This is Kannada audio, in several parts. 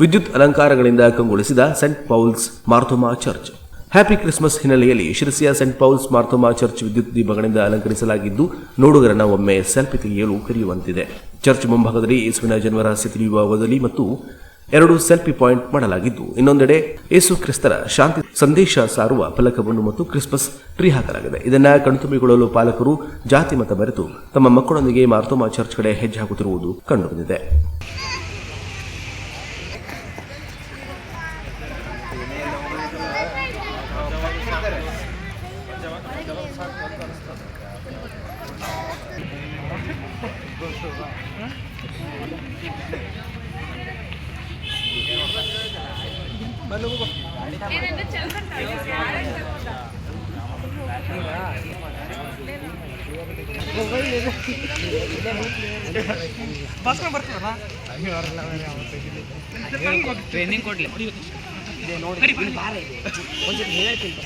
ವಿದ್ಯುತ್ ಅಲಂಕಾರಗಳಿಂದ ಕಂಗೊಳಿಸಿದ ಸೆಂಟ್ ಪೌಲ್ಸ್ ಮಾರ್ಥೋಮಾ ಚರ್ಚ್. ಹ್ಯಾಪಿ ಕ್ರಿಸ್ಮಸ್ ಹಿನ್ನೆಲೆಯಲ್ಲಿ ಶಿರಸಿಯ ಸೆಂಟ್ ಪೌಲ್ಸ್ ಮಾರ್ಥೋಮಾ ಚರ್ಚ್ ವಿದ್ಯುತ್ ದೀಪಗಳಿಂದ ಅಲಂಕರಿಸಲಾಗಿದ್ದು ನೋಡುಗರನ್ನ ಒಮ್ಮೆ ಸೆಲ್ಫಿ ತೆಗೆಯಲು ಕರೆಯುವಂತಿದೆ. ಚರ್ಚ್ ಮುಂಭಾಗದಲ್ಲಿ ಯೇಸುವಿನ ಜನ್ಮರಹಸ್ಯ ತಿಳಿಯುವ ಬದಲಿ ಮತ್ತು 2 ಸೆಲ್ಫಿ ಪಾಯಿಂಟ್ ಮಾಡಲಾಗಿದ್ದು, ಇನ್ನೊಂದೆಡೆ ಯೇಸು ಕ್ರಿಸ್ತರ ಶಾಂತಿ ಸಂದೇಶ ಸಾರುವ ಫಲಕವನ್ನು ಮತ್ತು ಕ್ರಿಸ್ಮಸ್ ಟ್ರೀ ಹಾಕಲಾಗಿದೆ. ಇದನ್ನ ಕಣ್ತುಂಬಿಕೊಳ್ಳಲು ಪಾಲಕರು ಜಾತಿ ಮತ ಬೆರೆತು ತಮ್ಮ ಮಕ್ಕಳೊಂದಿಗೆ ಮಾರ್ಥೋಮಾ ಚರ್ಚ್ ಕಡೆ ಹೆಜ್ಜೆ ಹಾಕುತ್ತಿರುವುದು ಕಂಡುಬಂದಿದೆ. ಟ್ರೈನಿಂಗ್ ಕೊಡ್ಲಿ ಹೇಳ್ತೀನಿ.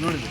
ನೋಡಿದೆ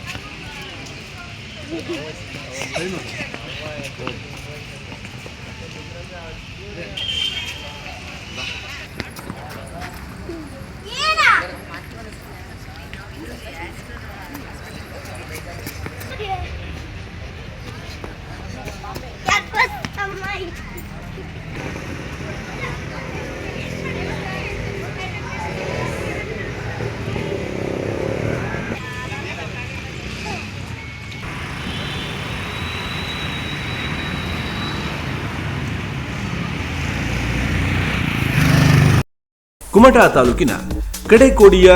ಕುಮಟಾ ತಾಲೂಕಿನ ಕಡೆಕೋಡಿಯ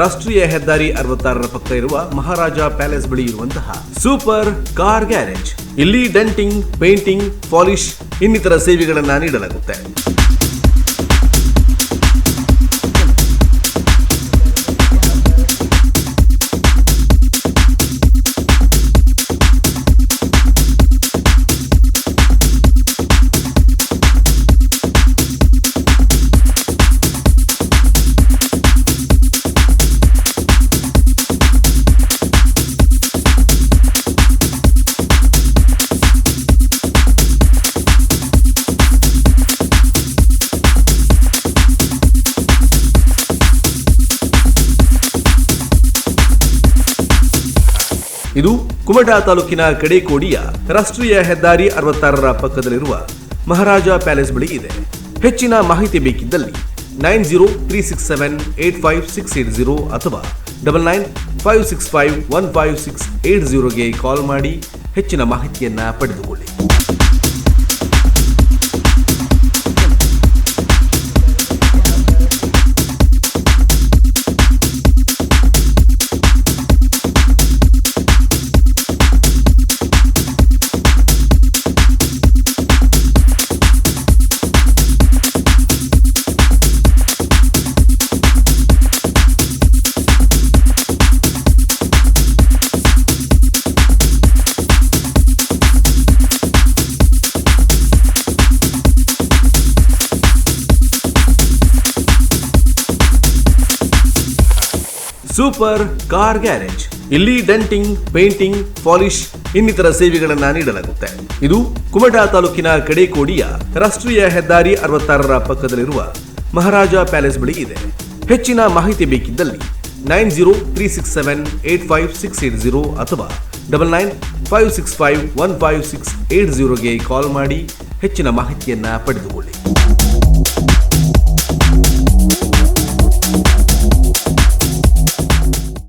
ರಾಷ್ಟ್ರೀಯ ಹೆದ್ದಾರಿ 66ರ ಪಕ್ಕ ಇರುವ ಮಹಾರಾಜ ಪ್ಯಾಲೇಸ್ ಬಳಿ ಇರುವಂತಹ ಸೂಪರ್ ಕಾರ್ ಗ್ಯಾರೇಜ್. ಇಲ್ಲಿ ಡೆಂಟಿಂಗ್, ಪೇಂಟಿಂಗ್, ಪಾಲಿಶ್ ಇನ್ನಿತರ ಸೇವೆಗಳನ್ನು ನೀಡಲಾಗುತ್ತೆ. ಇದು ಕುಮಟಾ ತಾಲೂಕಿನ ಕಡೆಕೋಡಿಯ ರಾಷ್ಟ್ರೀಯ ಹೆದ್ದಾರಿ 66ರ ಪಕ್ಕದಲ್ಲಿರುವ ಮಹಾರಾಜ ಪ್ಯಾಲೇಸ್ ಬಳಿ ಇದೆ. ಹೆಚ್ಚಿನ ಮಾಹಿತಿ ಬೇಕಿದ್ದಲ್ಲಿ 9036785680 ಅಥವಾ 9956515680ಗೆ ಕಾಲ್ ಮಾಡಿ ಹೆಚ್ಚಿನ ಮಾಹಿತಿಯನ್ನ ಪಡೆದುಕೊಳ್ಳಿ. Super car garage. ಇಲ್ಲಿ ಡೆಂಟಿಂಗ್, ಪೇಂಟಿಂಗ್, ಪಾಲಿಶ್ ಇನ್ನಿತರ ಸೇವೆಗಳನ್ನು ನೀಡಲಾಗುತ್ತೆ. ಇದು ಕುಮಟಾ ತಾಲೂಕಿನ ಕಡೆಕೋಡಿಯ ರಾಷ್ಟ್ರೀಯ ಹೆದ್ದಾರಿ 66ರ ಪಕ್ಕದಲ್ಲಿರುವ ಮಹಾರಾಜ ಪ್ಯಾಲೇಸ್ ಬಳಿ ಇದೆ. ಹೆಚ್ಚಿನ ಮಾಹಿತಿ ಬೇಕಿದ್ದಲ್ಲಿ 9036785680 ಅಥವಾ 9956515680ಗೆ ಕಾಲ್ ಮಾಡಿ ಹೆಚ್ಚಿನ ಮಾಹಿತಿಯನ್ನ ಪಡೆದುಕೊಳ್ಳಿ.